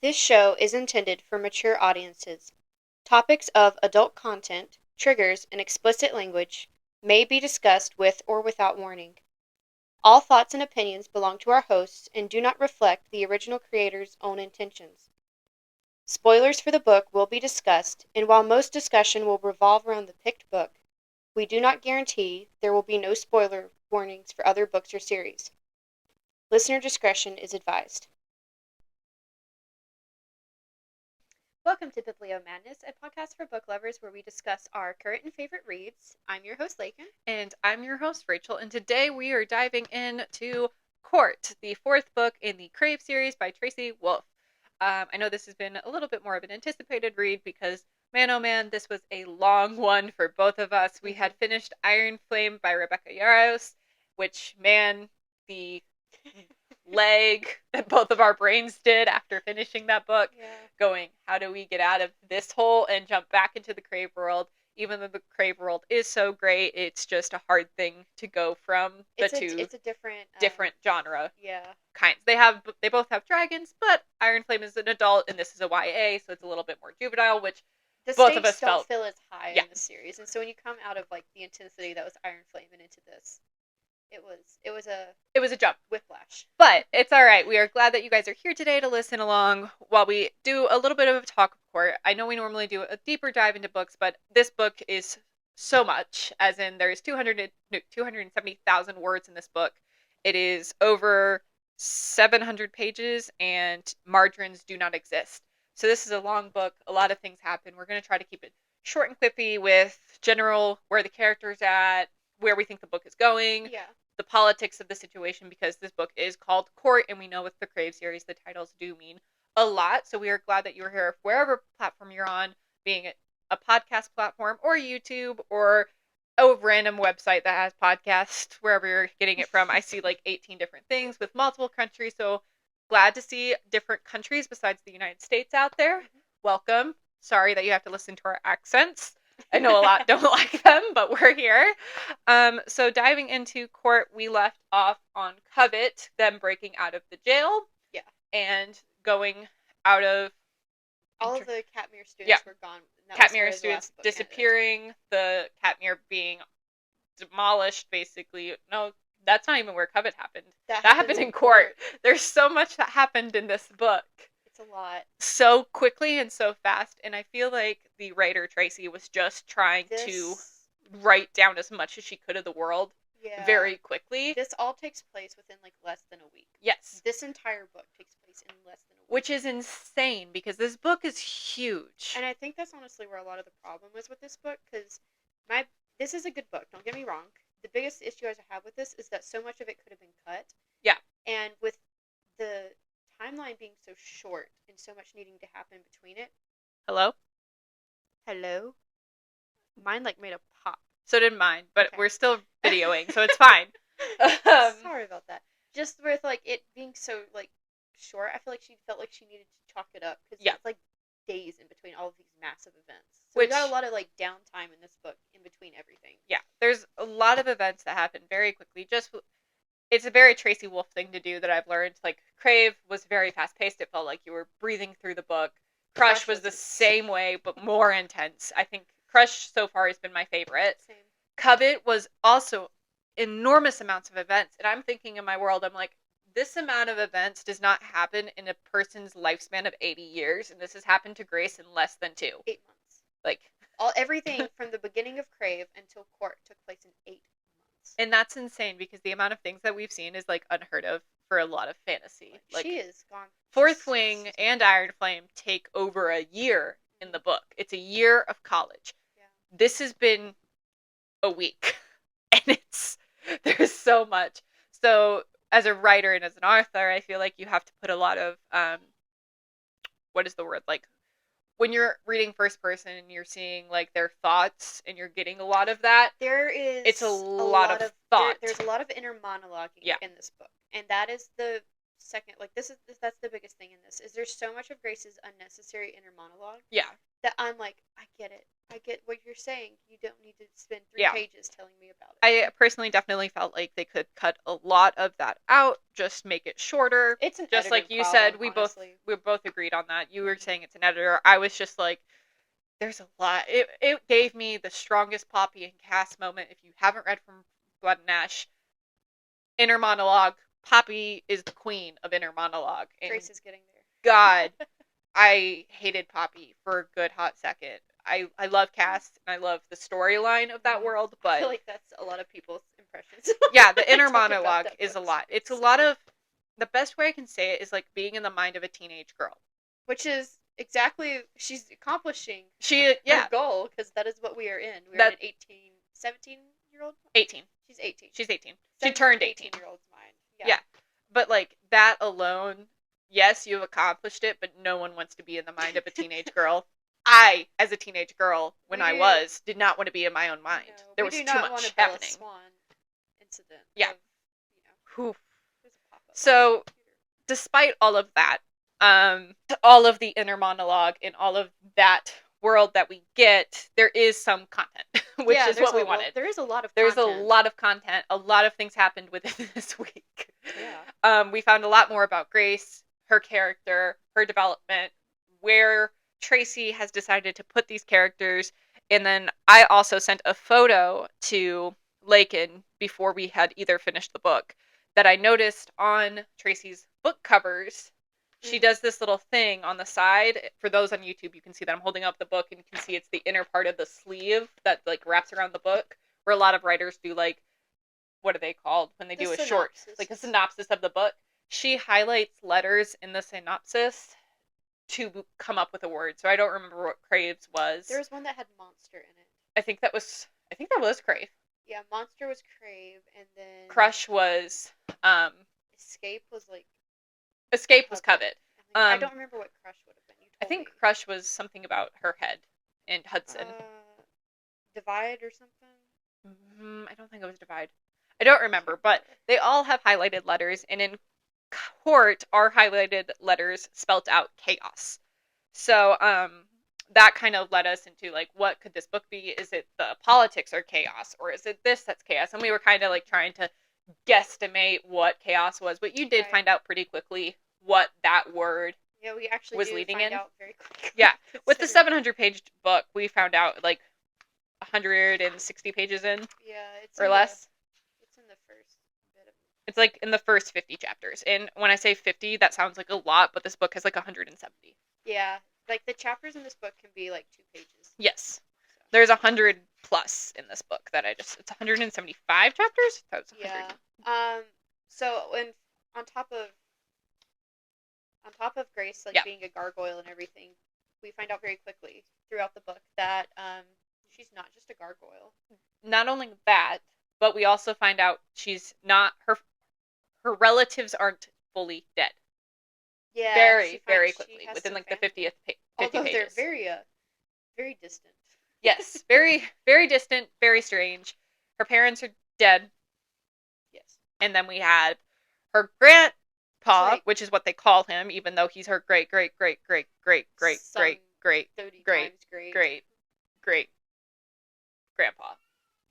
This show is intended for mature audiences. Topics of adult content, triggers, and explicit language may be discussed with or without warning. All thoughts and opinions belong to our hosts and do not reflect the original creator's own intentions. Spoilers for the book will be discussed, and while most discussion will revolve around the picked book, we do not guarantee there will be no spoiler warnings for other books or series. Listener discretion is advised. Welcome to Biblio Madness, a podcast for book lovers where we discuss our current and favorite reads. I'm your host, Laken. And I'm your host, Rachel, and today we are diving into Court, the fourth book in the Crave series by Tracy Wolff. I know this has been a little bit more of an anticipated read because, man oh man, this was a long one for both of us. We had finished Iron Flame by Rebecca Yarros, which, man, the leg that both of our brains did after finishing that book, going, how do we get out of this hole and jump back into the Crave world? Even though the Crave world is so great, it's just a hard thing to go from the two. It's a different genre. Yeah. Kinds. They both have dragons, but Iron Flame is an adult and this is a YA, so it's a little bit more juvenile, which the both of us don't felt feel as high in the series. And so when you come out of like the intensity that was Iron Flame and into this, it was a jump. Whiplash. But it's all right. We are glad that you guys are here today to listen along while we do a little bit of a talk of Court. I know we normally do a deeper dive into books, but this book is so much, as in there's 270,000 words in this book. It is over 700 pages and margins do not exist. So this is a long book. A lot of things happen. We're going to try to keep it short and quippy with general where the character's at, where we think the book is going. Yeah. The politics of the situation, because this book is called Court, and we know with the Crave series, the titles do mean a lot. So we are glad that you're here, wherever platform you're on, being a podcast platform or YouTube or a random website that has podcasts, wherever you're getting it from. I see like 18 different things with multiple countries. So glad to see different countries besides the United States out there. Mm-hmm. Welcome. Sorry that you have to listen to our accents. I know a lot don't like them, but we're here. So diving into Court, we left off on Covet, them breaking out of the jail. Yeah. And going out of... all of the Katmere students were gone. Katmere students disappearing, the Katmere being demolished, basically. No, that's not even where Covet happened. That happened in Court. There's so much that happened in this book. It's a lot. So quickly and so fast, and I feel like the writer, Tracy, was just trying to write down as much as she could of the world very quickly. This all takes place within like less than a week. Yes. This entire book takes place in less than a week. Which is insane, because this book is huge. And I think that's honestly where a lot of the problem was with this book, because this is a good book, don't get me wrong. The biggest issue I have with this is that so much of it could have been cut. Yeah. And with the timeline being so short and so much needing to happen between it. Hello? Mine like made a pop. So did mine, but we're still videoing, so it's fine. Sorry about that. Just with like it being so like short, I feel like she felt like she needed to chalk it up because it's like days in between all of these massive events. So we got a lot of like downtime in this book in between everything. Yeah, there's a lot of events that happen very quickly. It's a very Tracy Wolff thing to do that I've learned. Like, Crave was very fast-paced. It felt like you were breathing through the book. Crush was the same way, but more intense. I think Crush so far has been my favorite. Same. Covet was also enormous amounts of events. And I'm thinking in my world, I'm like, this amount of events does not happen in a person's lifespan of 80 years. And this has happened to Grace in less than 2. 8 months. Like... everything from the beginning of Crave until Court took place in 8 months. And that's insane because the amount of things that we've seen is like unheard of for a lot of fantasy. Like, she is gone. Fourth Wing and Iron Flame take over a year in the book. It's a year of college. Yeah. This has been a week. And there's so much. So as a writer and as an author, I feel like you have to put a lot of, what is the word? Like, when you're reading first person and you're seeing like their thoughts and you're getting a lot of that, it's a lot of thought. There's a lot of inner monologuing in this book, and that is the second. Like that's the biggest thing in this. Is there's so much of Grace's unnecessary inner monologue. Yeah. That I'm like, I get it. I get what you're saying. You don't need to spend 3 Yeah. pages telling me about it. I personally definitely felt like they could cut a lot of that out, just make it shorter. It's an Just like editing you problem, said, honestly. we both agreed on that. You were saying it's an editor. I was just like, there's a lot. It gave me the strongest Poppy and Cass moment. If you haven't read from Blood and Ash, inner monologue. Poppy is the queen of inner monologue. And Grace is getting there. God, I hated Poppy for a good hot second. I love Cass and I love the storyline of that world, but I feel like that's a lot of people's impressions. yeah, the when they inner talk about monologue that is a book lot. It's a series. lot of the best way I can say it is like being in the mind of a teenage girl. Which is exactly, she's accomplishing She, yeah, her goal, because that is what we are in. We're in an 17-year-old? 18. She's 18. She's 18. She turned 18. 18-year-old's mind. Yeah. But like that alone, yes, you've accomplished it, but no one wants to be in the mind of a teenage girl. I, as a teenage girl, when I was, did not want to be in my own mind. No, there we was do too not much want a happening. Bella Swan incident. Yeah. Of, you know, there's a pop-up on So, my computer. despite all of that, all of the inner monologue and all of that world that we get, there is some content, which is what we wanted. There is a lot of There's content. a lot of content. A lot of things happened within this week. Yeah. We found a lot more about Grace, her character, her development, where Tracy has decided to put these characters, and then I also sent a photo to Laken before we had either finished the book that I noticed on Tracy's book covers. She does this little thing on the side. For those on YouTube, you can see that I'm holding up the book and you can see it's the inner part of the sleeve that like wraps around the book, where a lot of writers do like, what are they called when they do a short, like a synopsis of the book. She highlights letters in the synopsis to come up with a word. So I don't remember what Craves was. There was one that had monster in it. I think that was Crave. Yeah, monster was Crave, and then Crush was Escape was like Covet. I don't remember what Crush would have been. You told I think me. Crush was something about her head and Hudson. Divide or something? I don't think it was Divide. I don't remember, but they all have highlighted letters, and in Court, our highlighted letters spelt out chaos. So, that kind of led us into, like, what could this book be? Is it the politics or chaos? Or is it this that's chaos? And we were kind of, like, trying to guesstimate what chaos was, but you did find out pretty quickly what that word we actually was leading in. Out very quickly. Yeah. With the 700-page book, we found out, like, 160 pages in. Yeah, it's or less. It's in the first bit of. It's like in the first 50 chapters. And when I say 50, that sounds like a lot, but this book has like 170. Yeah, like the chapters in this book can be like 2 pages. Yes. So. There's 100 plus in this book that it's 175 chapters? That was 100. Yeah. So when on top of Grace being a gargoyle and everything, we find out very quickly throughout the book that she's not just a gargoyle. Not only that, but we also find out she's not her relatives aren't fully dead. Yeah, very quickly within like the 50th 50 Although pages. They're very distant. Yes, very very distant, very strange. Her parents are dead. Yes. And then we had her grandpa, which is what they call him, even though he's her great great great great great great great great great grandpa.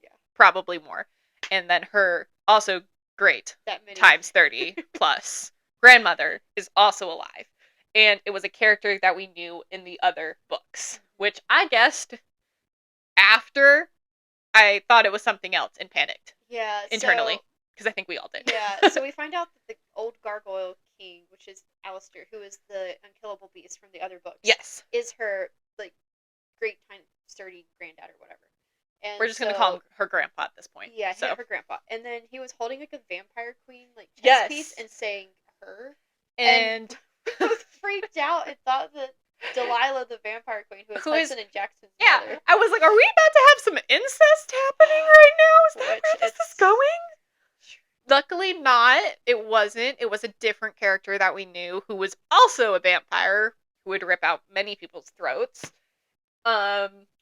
Yeah. Probably more. And then her also great times 30 plus grandmother is also alive. And it was a character that we knew in the other books, which I guessed after I thought it was something else and panicked. Yeah. Internally. Because I think we all did. Yeah, so we find out that the old gargoyle king, which is Alistair, who is the unkillable beast from the other books, yes, is her like great tiny sturdy granddad or whatever. And we're just gonna call him her grandpa at this point. Yeah, her grandpa. And then he was holding like a vampire queen like chess piece and saying her. And both freaked out and thought that Delilah, the vampire queen, who is Hudson and Jackson's mother. I was like, are we about to have some incest happening right now? Is that where this is going? Luckily not. It wasn't. It was a different character that we knew who was also a vampire who would rip out many people's throats.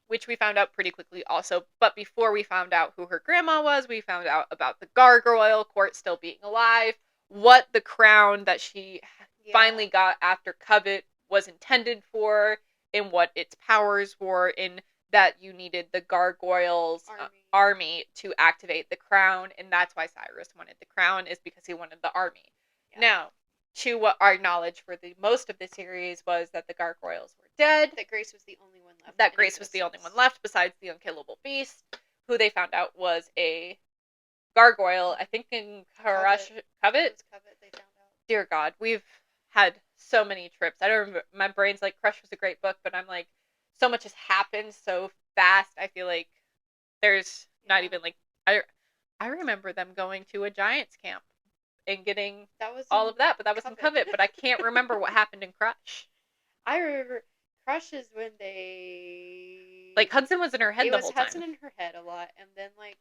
Which we found out pretty quickly also. But before we found out who her grandma was, we found out about the gargoyle court still being alive, what the crown that she finally got after Covet was intended for, and what its powers were, and that you needed the gargoyles army to activate the crown, and that's why Cyrus wanted the crown, is because he wanted the army. Yeah. Now, to what our knowledge for the most of the series was that the gargoyles were dead. That Grace was the only one left. That Grace was the only one left besides the unkillable beast, who they found out was a gargoyle, I think in Covet? Covet, they found out. Dear God, we've had so many trips. I don't remember, my brain's like, Crush was a great book, but I'm like, so much has happened so fast. I feel like there's not even like, I remember them going to a Giants camp and getting all of that, but that was in Covet, but I can't remember what happened in Crush. I remember Crush is when they... Like, Hudson was in her head the whole time. It was Hudson in her head a lot, and then, like,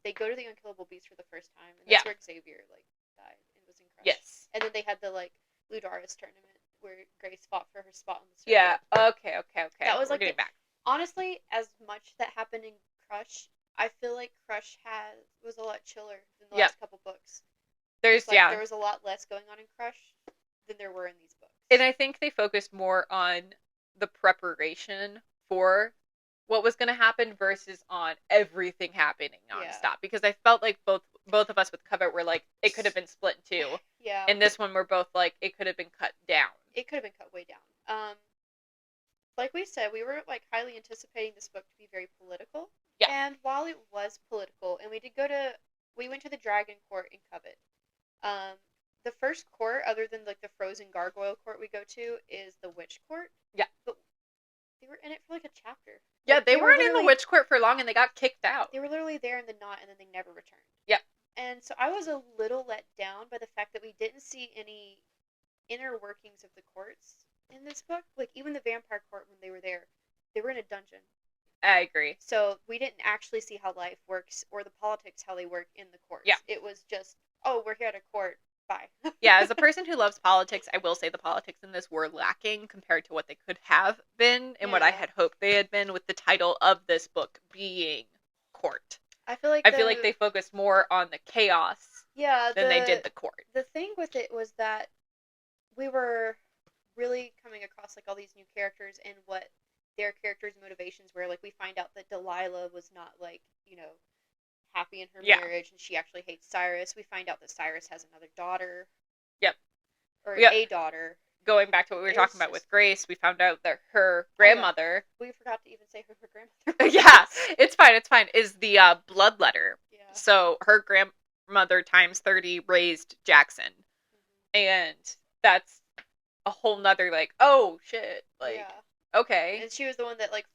they go to the unkillable beast for the first time, and that's where Xavier, like, died and was in Crush. Yes. And then they had the, like, Ludaris tournament where Grace fought for her spot on the circuit. Yeah, okay. That was, like, back. Honestly, as much that happened in Crush, I feel like Crush was a lot chiller than the last couple books. There was a lot less going on in Crush than there were in these books. And I think they focused more on the preparation for what was going to happen versus on everything happening nonstop. Because I felt like both of us with Covet were like, it could have been split in two. Yeah. And this one we're both like, it could have been cut down. It could have been cut way down. Like we said, we were like highly anticipating this book to be very political. Yeah. And while it was political, and we went to the Dragon Court in Covet. The first court, other than like the frozen gargoyle court we go to, is the witch court. Yeah. But they were in it for like a chapter. Yeah, they weren't in the witch court for long, and they got kicked out. They were literally there in the knot, and then they never returned. Yeah. And so I was a little let down by the fact that we didn't see any inner workings of the courts in this book. Like, even the vampire court, when they were there, they were in a dungeon. I agree. So we didn't actually see how life works or the politics, how they work in the courts. Yeah. It was just, oh, we're here at a court. Bye. Yeah, as a person who loves politics, I will say the politics in this were lacking compared to what they could have been and what I had hoped they had been, with the title of this book being Court. I feel like they focused more on the chaos than they did the court. The thing with it was that we were really coming across like all these new characters and what their characters' motivations were. Like, we find out that Delilah was not like, happy in her marriage, and she actually hates Cyrus. We find out that Cyrus has another daughter. Yep. Or a daughter. Going back to what we were talking about with Grace, we found out that her grandmother... We forgot to even say who her grandmother was. Yeah, it's fine. Is the bloodletter. Yeah. So her grandmother times 30 raised Jackson. Mm-hmm. And that's a whole nother, like, oh, shit. Like, okay. And she was the one that, like,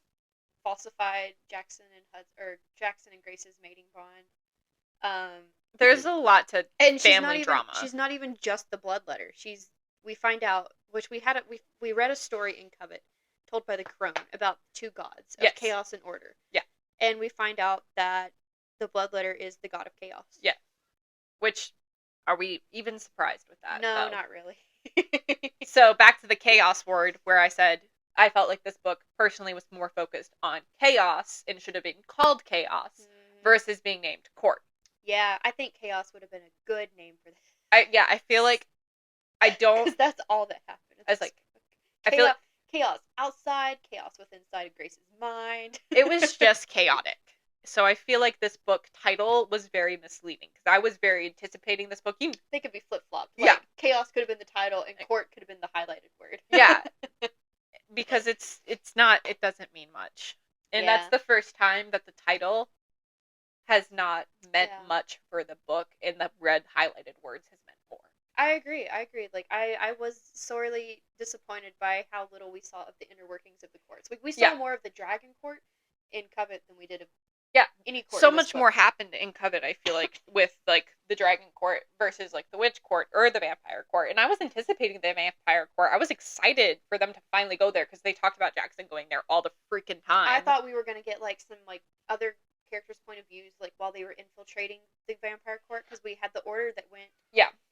falsified Jackson and Grace's mating bond. There's a lot to family drama. She's not even just the bloodletter. We find out, which we read a story in Covet told by the crone about two gods of chaos and order. Yeah. And we find out that the bloodletter is the god of chaos. Yeah. Which, are we even surprised with that? No, not really. So back to the chaos word, where I said I felt like this book personally was more focused on chaos and should have been called Chaos versus being named Court. Yeah, I think Chaos would have been a good name for this. I feel like I don't... Because that's all that happened. I was like... I feel like... Chaos outside, chaos within inside of Grace's mind. It was just chaotic. So I feel like this book title was very misleading, because I was very anticipating this book. They could be flip-flopped. Like, yeah. Chaos could have been the title, and Court could have been the highlighted word. Yeah. Because it doesn't mean much. And that's the first time that the title has not meant much for the book, and the red highlighted words has meant more. I agree. Like, I was sorely disappointed by how little we saw of the inner workings of the courts. We saw more of the Dragon Court in Covet than we did of any court. So much more happened in Covet, I feel like, with, like, the Dragon Court versus, like, the Witch Court or the Vampire Court. And I was anticipating the Vampire Court. I was excited for them to finally go there, because they talked about Jackson going there all the freaking time. I thought we were going to get, like, some, like, other characters' point of views, like, while they were infiltrating the Vampire Court, because we had the order that went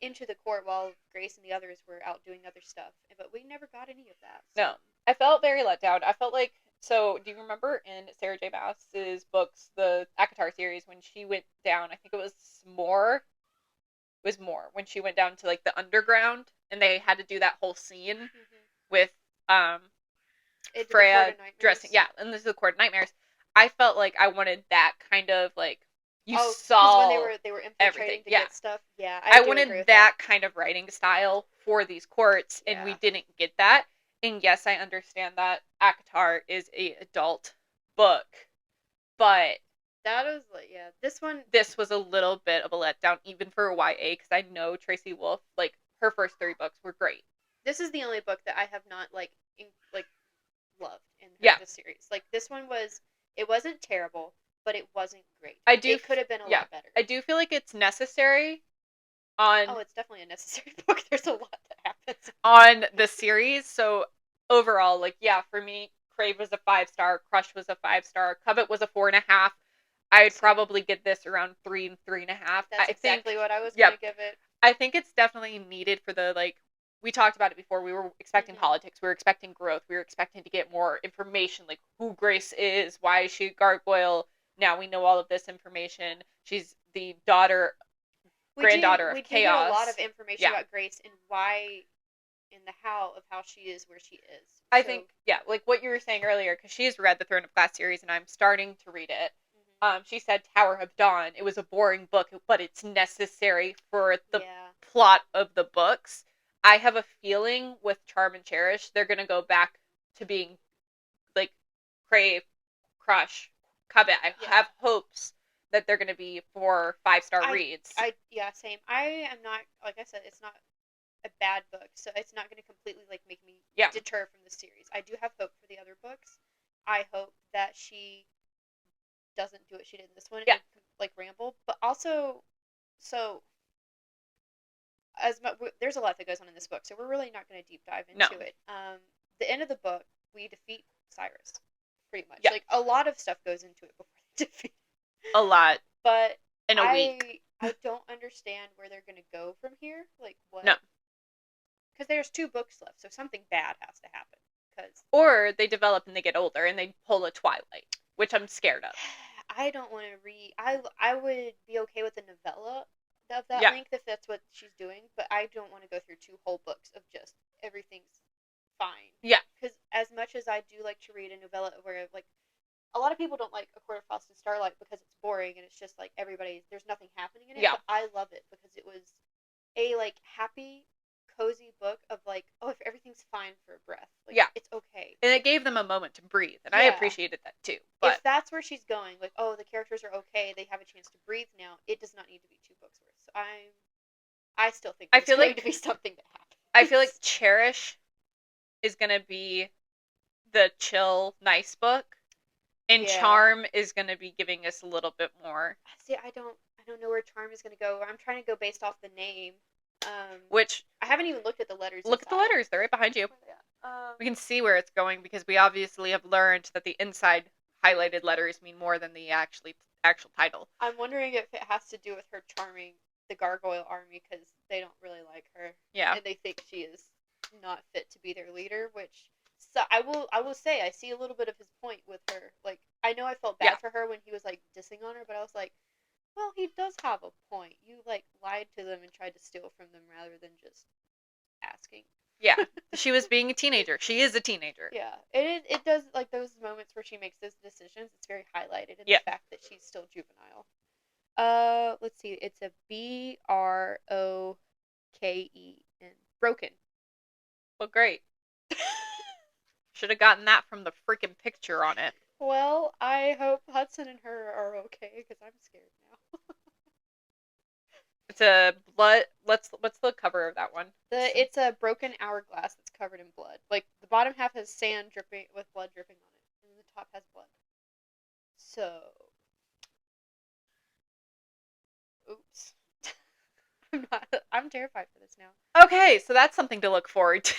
into the court while Grace and the others were out doing other stuff. But we never got any of that. So. No. I felt very let down. I felt like... So, do you remember in Sarah J. Maas's books, the Attire series, when she went down, I think it was More, when she went down to, like, the underground, and they had to do that whole scene with, Into the Court Freya of Nightmares. dressing, yeah, and this is the Court of Nightmares. I felt like I wanted that kind of like you because saw when they were infiltrating everything. to Yeah. get stuff. Yeah, I do agree wanted with that kind of writing style for these courts, and we Yeah. didn't get that. And yes, I understand that attire is a adult book, but That was like, yeah, this was a little bit of a letdown, even for a YA, because I know Tracy Wolff, like, her first 3 books were great. this is the only book that I have not like loved in Yeah. the series. Like this one was, it wasn't terrible, but it wasn't great. I do It could have been a lot better. I do feel like it's necessary on Oh, it's definitely a necessary book. There's a lot that happens on the series. So overall, like, yeah, for me, Crave was a 5-star, Crush was a 5-star, Covet was a 4.5. I'd probably get this around 3 and 3.5. That's exactly what I was gonna give it. I think it's definitely needed for the, like, we talked about it before. We were expecting politics. We were expecting growth. We were expecting to get more information, like who Grace is, why is she a gargoyle. Now we know all of this information. She's the granddaughter of Chaos. We do get a lot of information about Grace and why and the how of how she is where she is. I think, yeah, like what you were saying earlier, because she's read the Throne of Glass series and I'm starting to read it. She said Tower of Dawn. It was a boring book, but it's necessary for the plot of the books. I have a feeling with Charm and Cherish, they're going to go back to being like Crave, Crush, Covet. I have hopes that they're going to be 4 5-star reads. Same. I am not, like I said, it's not a bad book, so it's not going to completely like make me deter from the series. I do have hope for the other books. I hope that she doesn't do what she did in this one and like ramble, but also so there's a lot that goes on in this book, so we're really not going to deep dive into it. The end of the book, we defeat Cyrus, pretty much. Like a lot of stuff goes into it before they defeat. A lot, but in a week. I don't understand where they're going to go from here. Like what? No, because there's 2 books left, so something bad has to happen. Or they develop and they get older and they pull a Twilight, which I'm scared of. I don't want to read. I would be okay with a novella of that length if that's what she's doing, but I don't want to go through 2 whole books of just everything's fine. Yeah. Because as much as I do like to read a novella where like a lot of people don't like A Court of Frost and Starlight because it's boring and it's just like there's nothing happening in it. But I love it because it was a like happy, cozy book of like, oh, if everything's fine for a breath, like it's okay, and it gave them a moment to breathe, and I appreciated that too. But if that's where she's going, like, oh, the characters are okay, they have a chance to breathe now, it does not need to be 2 books worth. So I still think there's going to be something that happens. I feel like Cherish is going to be the chill, nice book, and Charm is going to be giving us a little bit more. See, I don't know where Charm is going to go. I'm trying to go based off the name. Which I haven't even looked at the letters. Look at the letters; they're right behind you. We can see where it's going because we obviously have learned that the inside highlighted letters mean more than the actual title. I'm wondering if it has to do with her charming the gargoyle army because they don't really like her. Yeah, and they think she is not fit to be their leader. Which I will say I see a little bit of his point with her. Like I know I felt bad for her when he was like dissing on her, but I was like, well, he does have a point. You, like, lied to them and tried to steal from them rather than just asking. Yeah. She was being a teenager. She is a teenager. Yeah. It does, like, those moments where she makes those decisions, it's very highlighted in the fact that she's still juvenile. Let's see. It's a Broken. Broken. Well, great. Should have gotten that from the freaking picture on it. Well, I hope Hudson and her are okay because I'm scared now. It's a blood. What's the cover of that one? It's a broken hourglass that's covered in blood. Like the bottom half has sand dripping with blood dripping on it, and the top has blood. So, oops. I'm terrified for this now. Okay, so that's something to look forward to.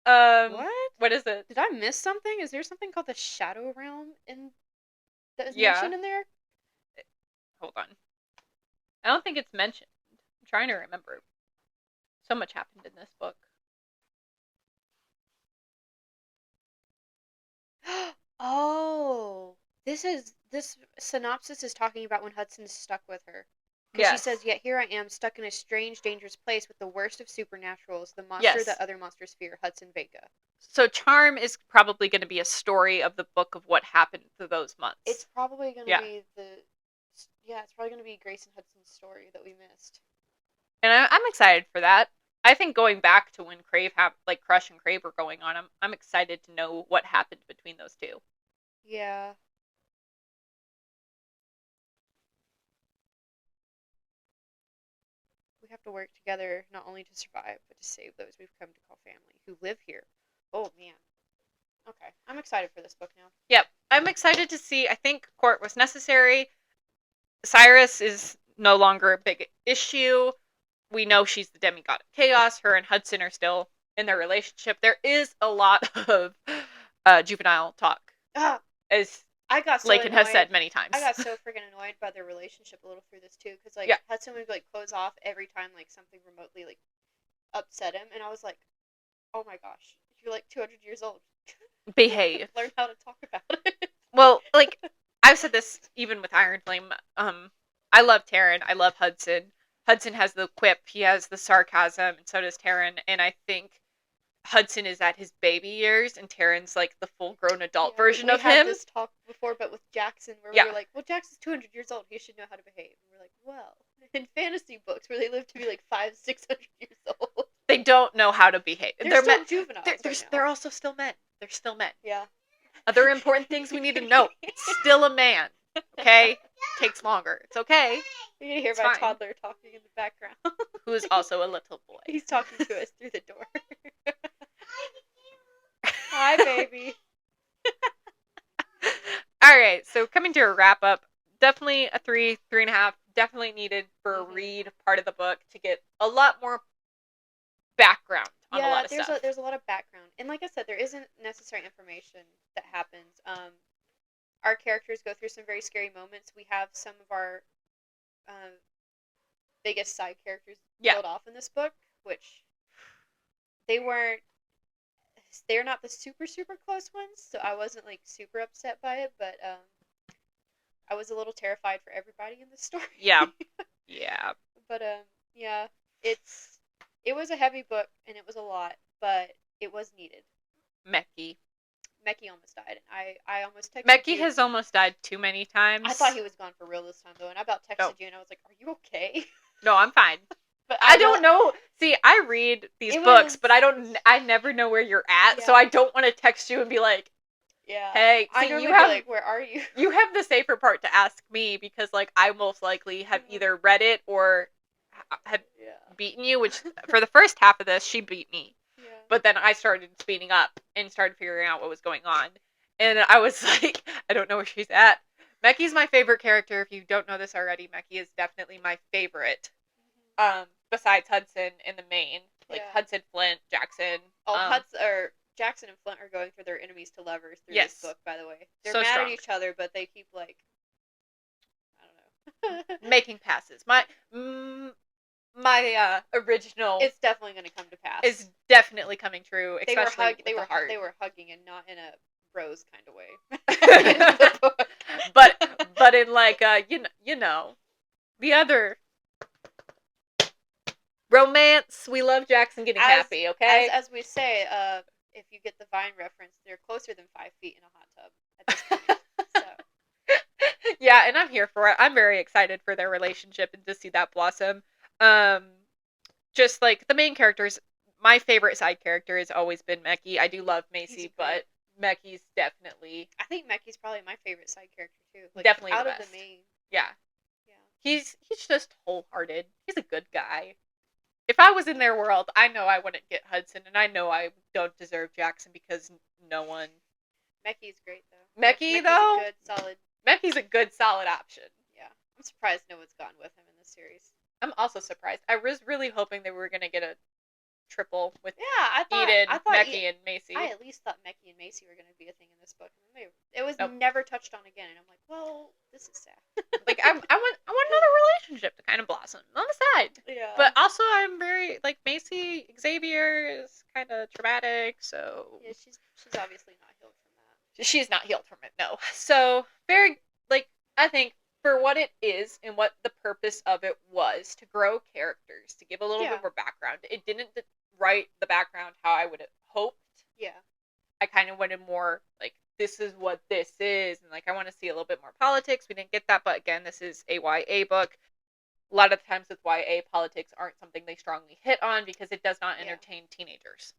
What? What is it? Did I miss something? Is there something called the Shadow Realm that is mentioned in there? Hold on. I don't think it's mentioned. I'm trying to remember. So much happened in this book. Oh, this synopsis is talking about when Hudson's stuck with her. Because she says, yet here I am, stuck in a strange, dangerous place with the worst of supernaturals, the monster that other monsters fear, Hudson Vega. So Charm is probably going to be a story of the book of what happened through those months. It's probably going to Yeah. be it's probably going to be Grace and Hudson's story that we missed. And I'm excited for that. I think going back to when Crush and Crave were going on, I'm excited to know what happened between those two. Yeah. We have to work together not only to survive, but to save those we've come to call family who live here. Oh, man. Okay. I'm excited for this book now. Yep. I'm excited to see. I think court was necessary. Cyrus is no longer a big issue. We know she's the demigod of chaos. Her and Hudson are still in their relationship. There is a lot of juvenile talk, as I got so Laken annoyed. has said many times. I got so freaking annoyed by their relationship a little through this too, because Hudson would close off every time something remotely upset him, and I was like, oh my gosh, you're 200 years old. Behave. Learn how to talk about it. Well, I've said this even with Iron Flame. I love Taryn. I love Hudson. Hudson has the quip. He has the sarcasm, and so does Taryn. And I think Hudson is at his baby years, and Taryn's the full-grown adult version of him. We had this talk before, but with Jackson, where we were like, well, Jackson's 200 years old. He should know how to behave. And we're like, well, in fantasy books where they live to be 500-600 years old, they don't know how to behave. They're still juveniles. They're also still men. They're still men. Yeah. Other important things we need to know. It's still a man. Okay? Takes longer. It's okay. You're going to hear my toddler talking in the background. Who is also a little boy. He's talking to us through the door. Hi, baby. Alright, so coming to a wrap up. Definitely a 3.5. Definitely needed for a read part of the book to get a lot more background on a lot of stuff. There's a lot of background. And like I said, there isn't necessary information that happens. Our characters go through some very scary moments. We have some of our biggest side characters killed off in this book, which they're not the super, super close ones, so I wasn't super upset by it, but I was a little terrified for everybody in the story. Yeah. Yeah. But it was a heavy book, and it was a lot, but it was needed. Mecky almost died, and I almost texted Mecky you. has almost died too many times. I thought he was gone for real this time, though, and I about texted you, and I was like, are you okay? No, I'm fine. But I don't know. See, I read these books, but I never know where you're at, so I don't want to text you and be like, hey, see, you have, where are you? You have the safer part to ask me, because, I most likely have either read it or have beaten you, which, for the first half of this, she beat me. But then I started speeding up and started figuring out what was going on. And I was like, I don't know where she's at. Mecky's my favorite character. If you don't know this already, Mecky is definitely my favorite. Besides Hudson in the main. Hudson, Flint, Jackson. Jackson and Flint are going for their enemies to lovers through this book, by the way. They're so mad strong at each other, but they keep, I don't know. Making passes. My original... It's definitely going to come to pass. Is definitely coming true, especially they were hugging and not in a bros kind of way. but in the other romance, we love Jackson getting happy, okay? As we say, if you get the Vine reference, they're closer than 5 feet in a hot tub at this point. So. Yeah, and I'm here for it. I'm very excited for their relationship and to see that blossom. Just the main characters, my favorite side character has always been Mecky. I do love Macy, but Mecky's definitely... I think Mecky's probably my favorite side character, too. Definitely out the of best. The main. Yeah. He's just wholehearted. He's a good guy. If I was in their world, I know I wouldn't get Hudson, and I know I don't deserve Jackson because no one... Mecky's great, though. Mecky's though? Mecky's a good, solid option. Yeah. I'm surprised no one's gone with him in this series. I'm also surprised. I was really hoping they were going to get a triple with Enid, Mecky, and Macy. I at least thought Mecky and Macy were going to be a thing in this book. It was never touched on again, and I'm like, well, this is sad. I want another relationship to kind of blossom on the side. Yeah. But also, I'm very Macy Xavier is kind of traumatic, so yeah, she's obviously not healed from that. She's not healed from it, no. So very I think for what it is and what the purpose of it was to grow characters, to give a little bit more background. It didn't write the background how I would have hoped. Yeah. I kind of wanted more, like, this is what this is, and, like, I want to see a little bit more politics. We didn't get that, but again, this is a YA book. A lot of times with YA, politics aren't something they strongly hit on because it does not entertain teenagers.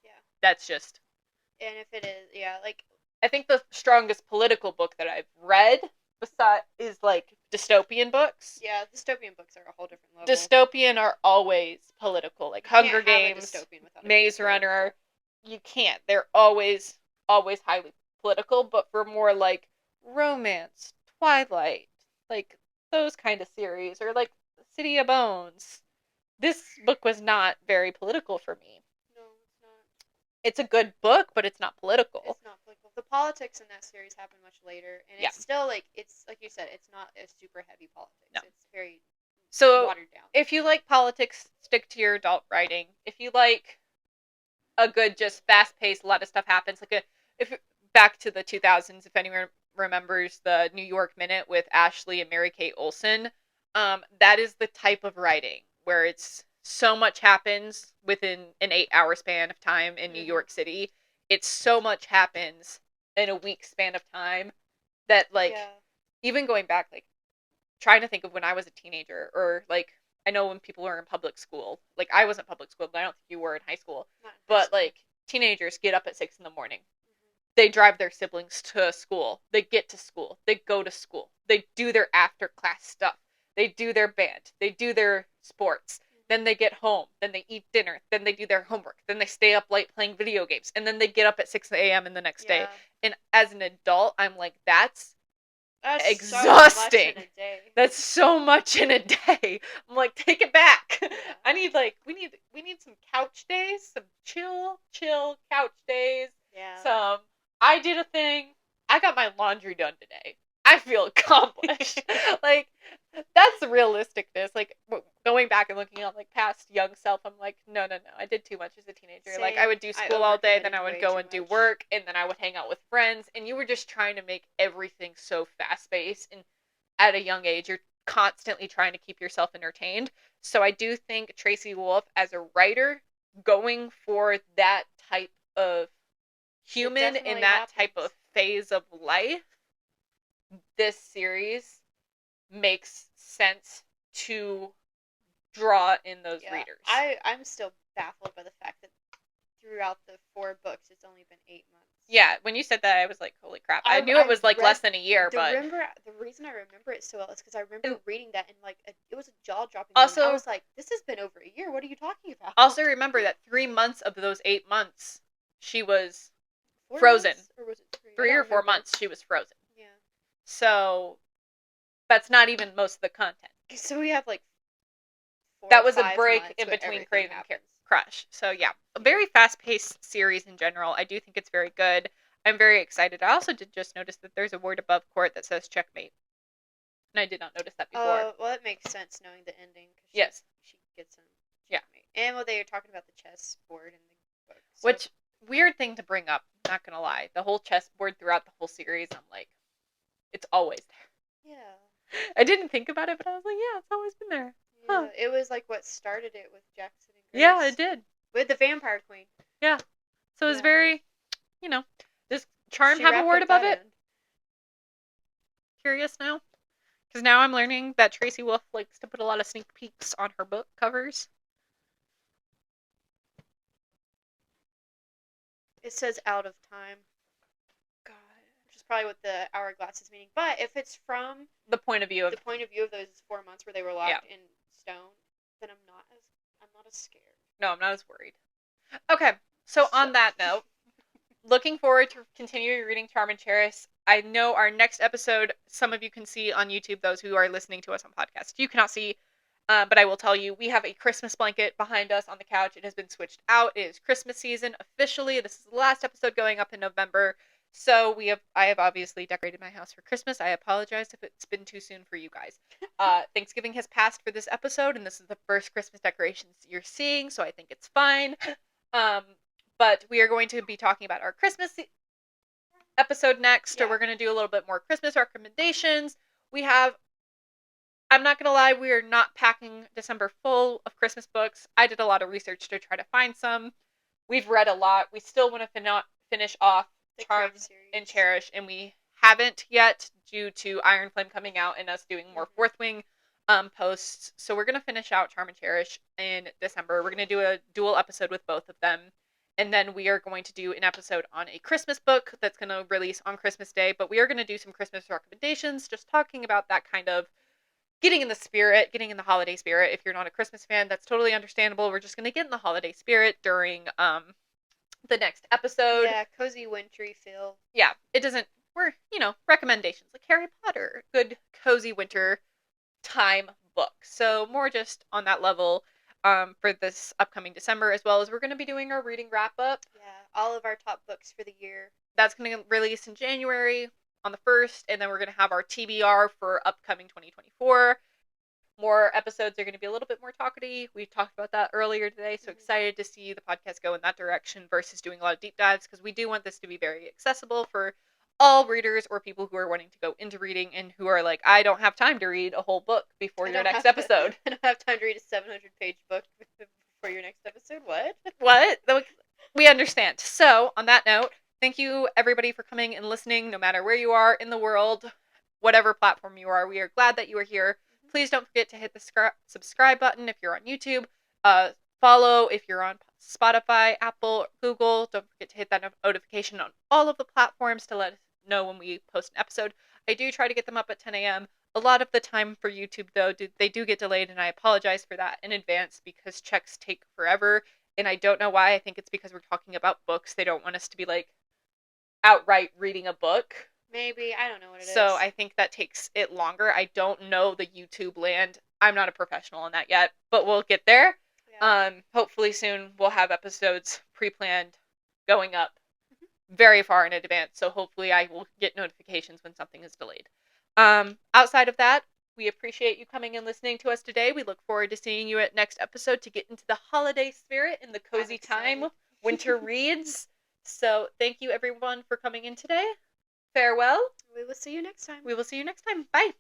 Yeah. That's just... And if it is, like... I think the strongest political book that I've read is, like, dystopian books. Yeah, dystopian books are a whole different level. Dystopian are always political. Like, Hunger Games, Maze Runner. You can't. They're always highly political, but for more, like, romance, Twilight, like, those kind of series, or, like, City of Bones. This book was not very political for me. No, it's not. It's a good book, but it's not political. It's not political. The politics in that series happen much later, and it's still, like, it's, like you said, it's not a super heavy politics. No. It's very watered down. If you like politics, stick to your adult writing. If you like a good, just fast-paced, a lot of stuff happens, like if back to the 2000s, if anyone remembers the New York Minute with Ashley and Mary-Kate Olsen, that is the type of writing where it's so much happens within an 8-hour span of time in New York City. It's so much happens in a week span of time that, like, even going back, like, trying to think of when I was a teenager, or, like, I know when people were in public school, like, I was in public school, but I don't think you were in high school, but, like, teenagers get up at 6 in the morning. They drive their siblings to school. They get to school. They go to school. They do their after-class stuff. They do their band. They do their sports. Then they get home. Then they eat dinner. Then they do their homework. Then they stay up late playing video games. And then they get up at 6 a.m. in the next day. And as an adult, I'm like, that's exhausting. That's so much in a day. I'm like, take it back. I need, like, we need some couch days, some chill couch days. Yeah. I did a thing. I got my laundry done today. I feel accomplished. Like, that's the realisticness. Like, going back and looking at, like, past young self, I'm like, no. I did too much as a teenager. Same. Like, I would do school all day, then I would go and do work, and then I would hang out with friends, and you were just trying to make everything so fast-paced, and at a young age, you're constantly trying to keep yourself entertained. So I do think Tracy Wolff, as a writer, going for that type of human in that type of phase of life, this series makes sense to draw in those readers. I'm still baffled by the fact that throughout the 4 books, it's only been 8 months. Yeah, when you said that, I was like, holy crap. I knew it was, like, less than a year, but... The reason I remember it so well is because I remember reading that, and, like, it was a jaw-dropping also, moment. I was like, this has been over a year. What are you talking about? Also remember that 3 months of those 8 months, she was frozen. Or was it 3? 3 or 4 months, she was frozen. Yeah. So, that's not even most of the content. So we have, like, 4 that was a break in between Crave and Crush. So, yeah. A very fast-paced series in general. I do think it's very good. I'm very excited. I also did just notice that there's a word above court that says checkmate. And I did not notice that before. Well, it makes sense knowing the ending. Yes. She gets him checkmate. Yeah. And they are talking about the chessboard in the book. So. Which, weird thing to bring up. Not gonna lie. The whole chessboard throughout the whole series, I'm like, it's always there. Yeah. I didn't think about it, but I was like, yeah, it's always been there. Yeah, it was like what started it with Jackson and Grace. Yeah, it did. With the Vampire Queen. Yeah. So it was very, does Charm have a word above it? Curious now? Because now I'm learning that Tracy Wolff likes to put a lot of sneak peeks on her book covers. It says out of time. God. Which is probably what the hourglass is meaning. But if it's from the point of view of those 4 months where they were locked in stone, then I'm not as scared. No, I'm not as worried. Okay, so on that note, looking forward to continuing reading Charm and Cherish. I know our next episode, some of you can see on YouTube, those who are listening to us on podcast. You cannot see, but I will tell you, we have a Christmas blanket behind us on the couch. It has been switched out. It is Christmas season officially. This is the last episode going up in November. So I have obviously decorated my house for Christmas. I apologize if it's been too soon for you guys. Thanksgiving has passed for this episode, and this is the first Christmas decorations you're seeing, so I think it's fine. But we are going to be talking about our Christmas episode next, or we're going to do a little bit more Christmas recommendations. I'm not going to lie, we are not packing December full of Christmas books. I did a lot of research to try to find some. We've read a lot. We still want to finish off The Charm Crave series. and Cherish, and we haven't yet due to Iron Flame coming out and us doing more Fourth Wing posts. So we're going to finish out Charm and Cherish in December. We're going to do a dual episode with both of them. And then we are going to do an episode on a Christmas book that's going to release on Christmas Day. But we are going to do some Christmas recommendations, just talking about that kind of getting in the spirit, getting in the holiday spirit. If you're not a Christmas fan, that's totally understandable. We're just going to get in the holiday spirit during the next episode. Yeah, cozy wintry feel. Yeah, it doesn't, we're, recommendations like Harry Potter, good cozy winter time book. So more just on that level for this upcoming December, as well as we're going to be doing our reading wrap up. Yeah, all of our top books for the year. That's going to release in January on the 1st, and then we're going to have our TBR for upcoming 2024. More episodes are going to be a little bit more talkative. We talked about that earlier today, so excited to see the podcast go in that direction versus doing a lot of deep dives, because we do want this to be very accessible for all readers or people who are wanting to go into reading and who are like, I don't have time to read a whole book before your next episode. I don't have time to read a 700-page book before your next episode. What? What? We understand. So, on that note, thank you everybody for coming and listening, no matter where you are in the world, whatever platform you are. We are glad that you are here. Please don't forget to hit the subscribe button if you're on YouTube. Follow if you're on Spotify, Apple, Google. Don't forget to hit that notification on all of the platforms to let us know when we post an episode. I do try to get them up at 10 a.m. A lot of the time for YouTube, though, they do get delayed, and I apologize for that in advance because checks take forever. And I don't know why. I think it's because we're talking about books. They don't want us to be like outright reading a book. Maybe. I don't know what it is. So I think that takes it longer. I don't know the YouTube land. I'm not a professional in that yet, but we'll get there. Yeah. Hopefully soon we'll have episodes pre-planned going up very far in advance. So hopefully I will get notifications when something is delayed. Outside of that, we appreciate you coming and listening to us today. We look forward to seeing you at next episode to get into the holiday spirit and the cozy time winter reads. So thank you everyone for coming in today. Farewell. We will see you next time. We will see you next time. Bye.